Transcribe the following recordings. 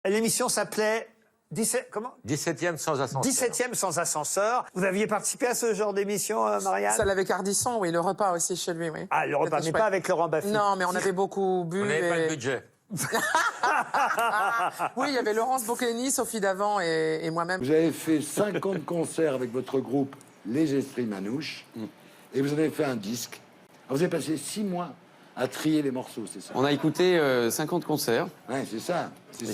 L'émission s'appelait 17e sans ascenseur. 17e sans ascenseur. Vous aviez participé à ce genre d'émission, Marianne? Celle avec Ardisson, oui, le repas aussi chez lui, oui. Ah, le repas, mais C'était pas chouette. avec Laurent Baffy. Non, mais on avait beaucoup bu. On n'avait pas le budget. Oui, il y avait Laurence Bocchini, Sophie Davant et moi-même. Vous avez fait 50 concerts avec votre groupe Les Esprits Manouches et vous avez fait un disque. Alors, vous avez passé 6 mois à trier les morceaux, c'est ça? On a écouté 50 concerts. Ouais, c'est ça. Et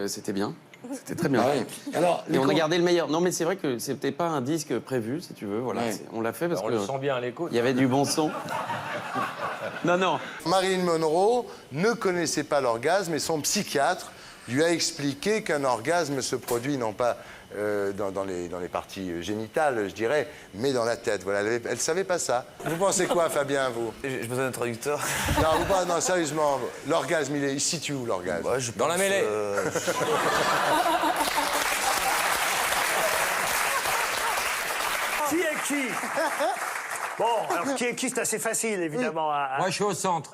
c'était bien. C'était très bien. Ah ouais. Alors, Et on a gardé le meilleur. Non, mais c'est vrai que c'était pas un disque prévu, si tu veux. Voilà, Ouais. on l'a fait parce On que le sent bien à l'écoute. il y avait du bon son. Non. Marilyn Monroe ne connaissait pas l'orgasme et son psychiatre lui a expliqué qu'un orgasme se produit non pas dans les parties génitales, je dirais, mais dans la tête. Voilà, elle savait pas ça. Vous pensez quoi, Fabien, vous? J'ai besoin d'un traducteur. Non, sérieusement, l'orgasme, il se situe où, l'orgasme? Ouais, Dans la mêlée. Qui est qui? Bon, alors qui est qui, c'est assez facile, évidemment. Moi, je suis au centre.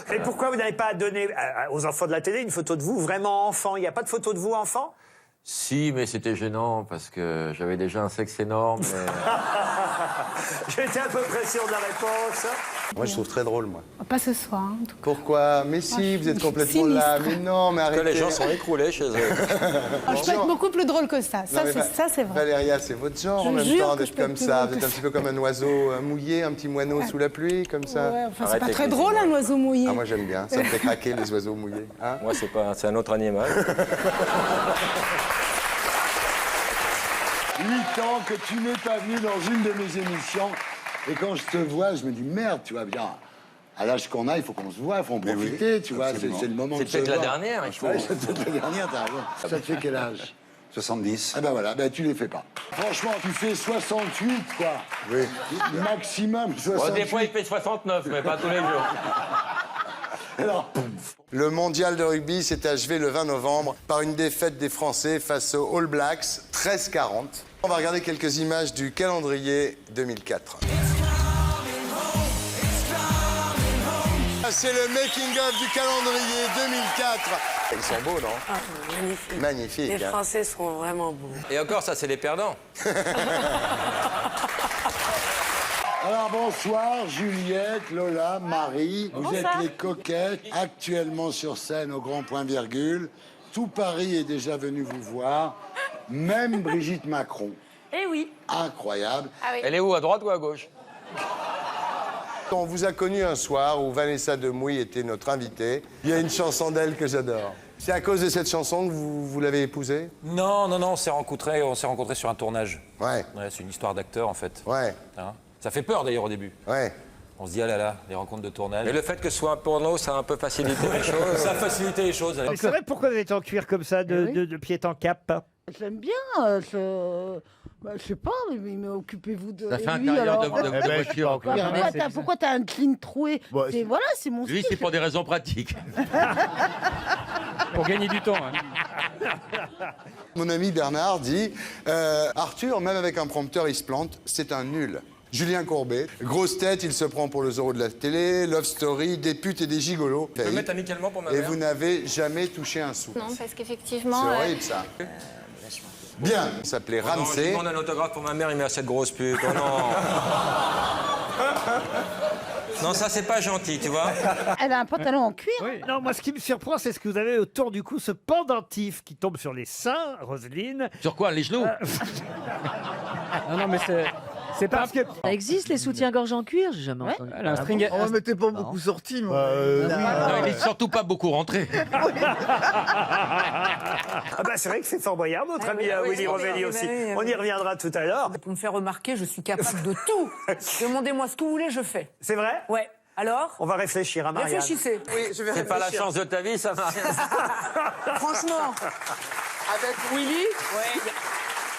Mais pourquoi vous n'avez pas donné aux enfants de la télé une photo de vous vraiment enfant? Il n'y a pas de photo de vous enfant? Si, mais c'était gênant parce que j'avais déjà un sexe énorme. J'étais à peu près sûr de la réponse. Moi, je trouve très drôle, moi. Pas ce soir, en tout cas. Pourquoi? Mais si, vous êtes complètement là. sinistre. Mais non, mais Que arrêtez. les gens sont écroulés chez eux. Ah, je peux être beaucoup plus drôle que ça. Ça, Non, mais c'est vrai. Valéria, c'est votre genre Je en même jure temps que je d'être peux comme être plus ça. drôle Vous êtes que un petit peu comme un oiseau mouillé, un petit moineau sous la pluie, comme ça. Ouais, enfin, c'est Arrête pas avec très les drôle, un oiseau mouillé. Ah, moi j'aime bien, ça me fait craquer les oiseaux mouillés. Hein? Moi, c'est un autre animal. 8 ans que tu n'es pas venu dans une de mes émissions. Et quand je te vois, je me dis merde, tu vois bien. À l'âge qu'on a, il faut qu'on se voit, il faut en profiter, tu vois. C'est le moment C'est de se peut-être la voir. dernière, il faut. Ouais, c'est peut-être la dernière, t'as raison. Ça te fait quel âge? 70. Ah ben voilà, ben tu les fais pas. Franchement, tu fais 68, quoi. Oui. Maximum 68. Bon, des fois, il fait 69, mais pas tous les jours. Alors, Le mondial de rugby s'est achevé le 20 novembre par une défaite des Français face aux All Blacks, 13-40. On va regarder quelques images du calendrier 2004. C'est le making-of du calendrier 2004. Ils sont beaux, non? Ah, magnifique. Magnifique. Les hein. Français sont vraiment beaux. Et encore, ça, c'est les perdants. alors bonsoir, Juliette, Lola, Marie. Vous êtes les coquettes, actuellement sur scène au Grand Point Virgule. Tout Paris est déjà venu vous voir, même Brigitte Macron. Eh oui. Incroyable. Elle est où, à droite ou à gauche? On vous a connu un soir où Vanessa Demouy était notre invitée. Il y a une chanson d'elle que j'adore. C'est à cause de cette chanson que vous l'avez épousée? Non, on s'est rencontrés sur un tournage. Ouais, Ouais, c'est une histoire d'acteur, en fait. ouais, Hein. Ça fait peur, d'ailleurs, au début. ouais. On se dit, ah là là, les rencontres de tournage. Mais le fait que ce soit un porno, ça a un peu facilité les choses. Ça a facilité les choses. Mais c'est vrai, pourquoi vous êtes en cuir comme ça, de pied en cap? J'aime bien. Je sais pas, mais occupez-vous de Ça fait lui, intérieur alors. de voiture. Pourquoi t'as un clean troué? Voilà, c'est mon Lui, style. c'est pour des raisons pratiques. Pour gagner du temps. Mon ami Bernard dit Arthur, même avec un prompteur, il se plante, c'est un nul. Julien Courbet, grosse tête, il se prend pour le Zorro de la télé, Love Story, des putes et des gigolos. Je peux me mettre amicalement pour ma Et mère. vous n'avez jamais touché un sou. Non, parce C'est qu'effectivement... horrible ça. Bien, il s'appelait Non, je Ramsey. demande un autographe pour ma mère, il met à cette grosse pute. Oh non. Non, ça, c'est pas gentil, tu vois. Elle a un pantalon en cuir. Non, moi, ce qui me surprend, c'est ce que vous avez autour du cou, ce pendentif qui tombe sur les seins, Roselyne. Sur quoi, les genoux? Non, mais c'est Parce que... Ça existe, les soutiens-gorge en cuir? J'ai jamais entendu. un string. On m'était pas beaucoup sorti, moi. Non, il est surtout pas beaucoup rentré. Ah bah c'est vrai que c'est fort boyard, notre ami Willy Rovelli aussi. On y reviendra tout à l'heure. Pour me faire remarquer, je suis capable de tout. Demandez-moi ce que vous voulez, je fais. C'est vrai? Ouais. Alors? On va réfléchir à Marianne. Réfléchissez. Oui, je vais C'est pas la réfléchir. chance de ta vie, ça, Marianne. Franchement, Avec Willy,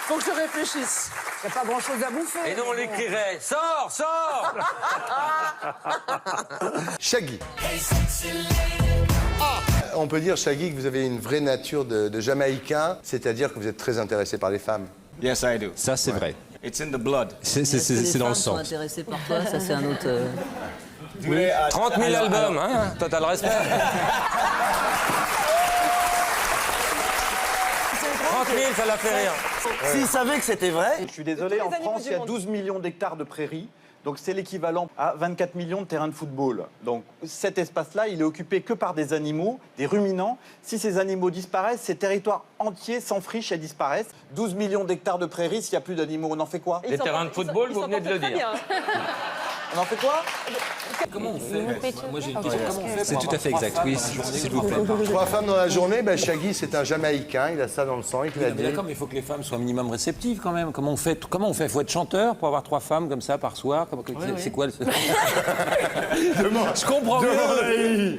faut que je réfléchisse. il n'y a pas grand-chose à bouffer. Et nous, on l'écrirait. Sors, sors. Shaggy. On peut dire, Shaggy, que vous avez une vraie nature de Jamaïcain, c'est-à-dire que vous êtes très intéressé par les femmes. Yes, I do. Ça, c'est vrai. It's in the blood. C'est dans le sang. intéressés par toi, ça c'est un autre... 30 000 albums, hein. Total respect. 000, ça l'a fait rire. S'ils savaient que c'était vrai. Je suis désolé, en France, il y a 12 millions d'hectares de prairies. Donc c'est l'équivalent à 24 millions de terrains de football. Donc cet espace-là, il est occupé que par des animaux, des ruminants. Si ces animaux disparaissent, ces territoires entiers sans friche et disparaissent. 12 millions d'hectares de prairies, s'il n'y a plus d'animaux, on en fait quoi? Les terrains de football, vous venez de le dire. On en fait quoi? Comment on fait? Moi j'ai une question. Comment on fait? C'est tout à fait exact, oui, s'il vous plaît. 3 femmes dans la journée, ben Shaggy, c'est un Jamaïcain, il a ça dans le sang, il te l'a Mais dit. d'accord, mais il faut que les femmes soient un minimum réceptives quand même. Comment on fait? Il faut être chanteur pour avoir 3 femmes comme ça par soir? C'est quoi le... Je comprends mieux.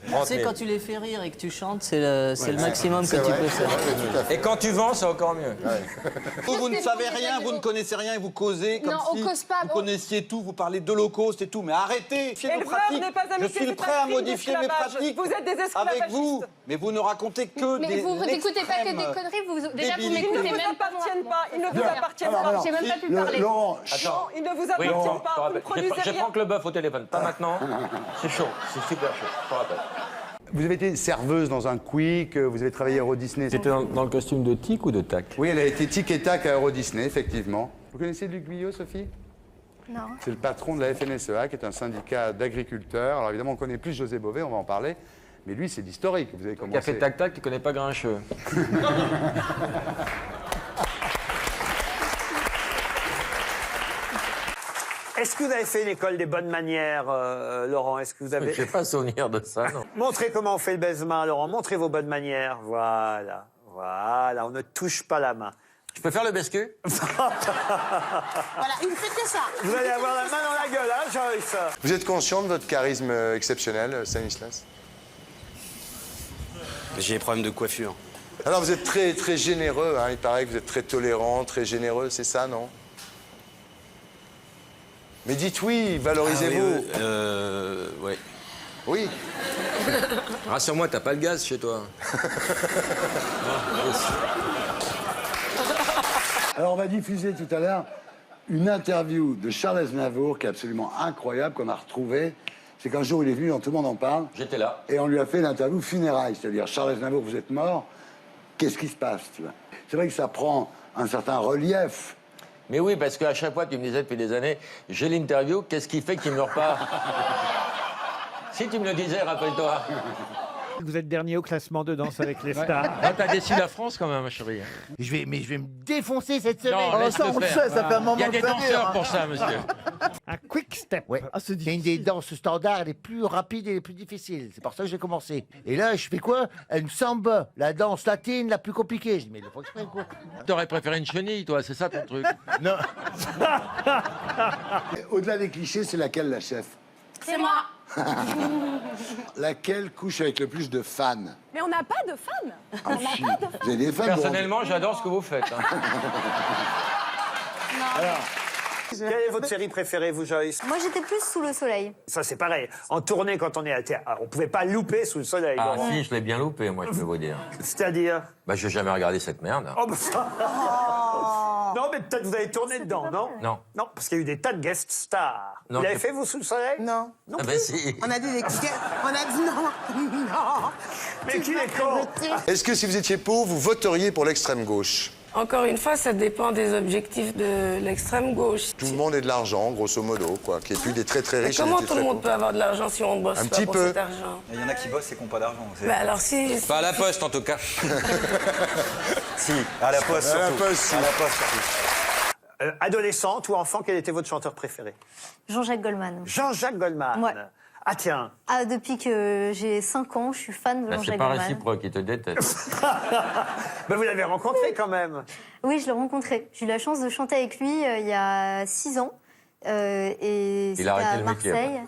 Tu sais, quand tu les fais rire et que tu chantes, c'est le maximum que tu peux faire. Et quand tu vends, c'est encore mieux. Vous ne savez rien, vous ne connaissez rien et vous causez comme Non, on si cause pas, vous on- connaissiez tout, vous parlez d'Holocauste et tout, mais arrêtez, fiez nos pratiques. Je suis prêt à modifier mes pratiques Vous êtes des esclavagistes. avec vous, mais vous ne racontez que Mais des vous n'écoutez pas que des l'extrême. conneries, déjà vous Ils Ils ne m'écoutez vous même pas. appartiennent pas. Ils ne vous Bien. appartiennent Alors, pas. J'ai même pas pu parler. Laurent, Non, ils ne vous Oui, appartiennent je te pas. Vous ne rappelle. produisez J'ai rien. Franck Leboeuf au téléphone, pas maintenant. C'est chaud, c'est super chaud, je te rappelle. Vous avez été serveuse dans un Quick, vous avez travaillé à Euro Disney. C'était dans le costume de tic ou de tac? Oui, elle a été tic et tac à Euro Disney, effectivement. Vous connaissez Luc Guyot, Sophie? Non. C'est le patron de la FNSEA, qui est un syndicat d'agriculteurs. Alors évidemment, on connaît plus José Bové, on va en parler. Mais lui, c'est l'historique. Vous avez commencé... Qui a fait tac-tac, tu connais pas Grincheux. Est-ce que vous avez fait l'école des bonnes manières, Laurent? Est-ce que vous avez... Je n'ai pas souvenir de ça, non. Montrez comment on fait le baise-main, Laurent. Montrez vos bonnes manières. Voilà. Voilà, on ne touche pas la main. Tu peux faire le bescu? Voilà, il ne fait que ça. Vous allez avoir la main dans la gueule, hein, Joyce? Vous êtes conscient de votre charisme exceptionnel, Stanislas? J'ai des problèmes de coiffure. Alors vous êtes très, très généreux, hein. Il paraît que vous êtes très tolérant, très généreux, c'est ça, non? Mais dites oui, valorisez-vous. Ouais. Oui. Rassure-moi, t'as pas le gaz chez toi. Alors, on va diffuser tout à l'heure une interview de Charles Aznavour qui est absolument incroyable, qu'on a retrouvée. C'est qu'un jour, il est venu, tout le monde en parle. J'étais là. Et on lui a fait l'interview funérailles. C'est-à-dire, Charles Aznavour, vous êtes mort, qu'est-ce qui se passe, tu vois? C'est vrai que ça prend un certain relief. Mais oui, parce qu'à chaque fois, tu me disais depuis des années, j'ai l'interview, qu'est-ce qui fait qu'il meurt pas? Si tu me le disais, rappelle-toi. Vous êtes dernier au classement de Danse avec les stars. Là, t'as déçu la France quand même, ma chérie. Je vais me défoncer cette semaine. Non, laisse-le on le faire. sait, ça fait un moment Il y a que des ça dure, danseurs hein. pour ça, monsieur. Un quick step. Ouais. C'est une des danses standards les plus rapides et les plus difficiles. C'est pour ça que j'ai commencé. Et là, je fais quoi? Une samba, la danse latine la plus compliquée. Je dis, mais il faut que je fasse quoi? T'aurais préféré une chenille, toi, c'est ça ton truc? Non. Et au-delà des clichés, c'est laquelle, la chef? C'est moi. Laquelle couche avec le plus de fans? Mais on n'a pas de fans. Ah, si. Vous avez des fans? Personnellement, j'adore ce que vous faites. hein. Quelle est votre série préférée, vous, Joyce? Moi, j'étais plus sous le soleil. Ça, c'est pareil. En tournée, quand on est à théâtre, on pouvait pas louper sous le soleil. Ah Laurent. si, je l'ai bien loupé, moi, je peux vous dire. C'est-à-dire? Bah, j'ai jamais regardé cette merde. Oh, bah ça... Non, mais peut-être vous avez tourné dedans, non? Non. Non, parce qu'il y a eu des tas de guest stars. Non, Vous l'avez je- fait, vous, sous le soleil? Non. Non Ah plus. bah si. On a dit non. Non. Mais qui est con? Est-ce que si vous étiez pauvre, vous voteriez pour l'extrême gauche? Encore une fois, ça dépend des objectifs de l'extrême gauche. Tout le monde ait de l'argent, grosso modo, quoi. Qu'il n'y ait plus des très très riches et des Comment très tout le très monde pauvres. peut avoir de l'argent si on ne bosse Un pas petit pour peu. cet argent? Il y en a qui bossent et qui n'ont pas d'argent. Bah alors si... Pas à la poste, en tout cas. Si, à la poste À la surtout. poste, si. À la poste surtout. Adolescente ou enfant, quel était votre chanteur préféré? Jean-Jacques Goldman. Jean-Jacques Goldman. Ouais. Ah tiens. Ah, depuis que j'ai 5 ans, je suis fan de Bah, c'est Jean-Jacques pas Goldman. réciproque, il te déteste. Ben, vous l'avez rencontré quand même. Oui, je l'ai rencontré. J'ai eu la chance de chanter avec lui il y a 6 ans. Et c'était arrêté à le métier, Marseille.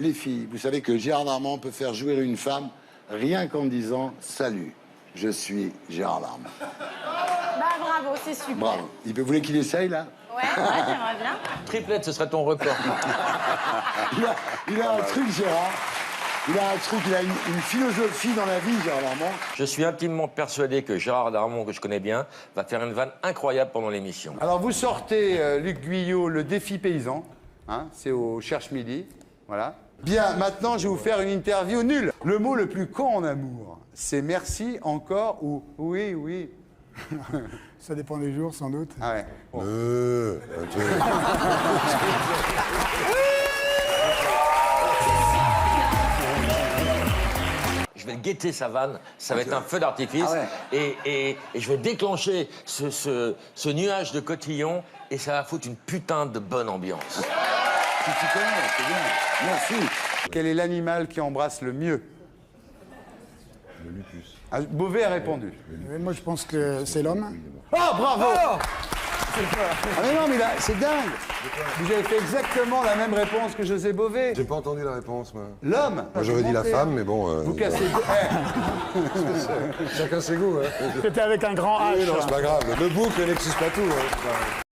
Les filles, vous savez que Gérard Darmon peut faire jouer une femme rien qu'en disant « Salut, je suis Gérard Darmon Bah bravo, c'est ». super. Bravo. Vous voulez qu'il essaye, là? Ouais, j'aimerais bien. Triplette, ce serait ton record. Il a un truc, Gérard. Il a un truc, il a une philosophie dans la vie, Gérard Darmon. Je suis intimement persuadé que Gérard Darmon, que je connais bien, va faire une vanne incroyable pendant l'émission. Alors vous sortez, Luc Guyot, le défi paysan. Hein, c'est au Cherche Midi. Voilà. Bien, maintenant, je vais vous faire une interview nulle. Le mot le plus con en amour, c'est merci, encore ou oui, oui. Ça dépend des jours, sans doute. Ah ouais. Bon. Je vais guetter sa vanne, ça va être un feu d'artifice. Ah ouais. Et je vais déclencher ce nuage de cotillons et ça va foutre une putain de bonne ambiance. Tu t'y connais, c'est bien. Merci. Quel est l'animal qui embrasse le mieux? Le lupus. Ah, Beauvais a répondu. Moi, je pense que c'est l'homme. Oh, bravo! Ah mais non, mais là, c'est dingue. Vous avez fait exactement la même réponse que José Bové. J'ai pas entendu la réponse, moi. L'homme. Moi, j'aurais dit la femme, mais bon... Vous cassez... Chacun ses goûts, hein. C'était avec un grand H. Oui, non, c'est pas grave. Le bouc n'existe pas tout. Hein.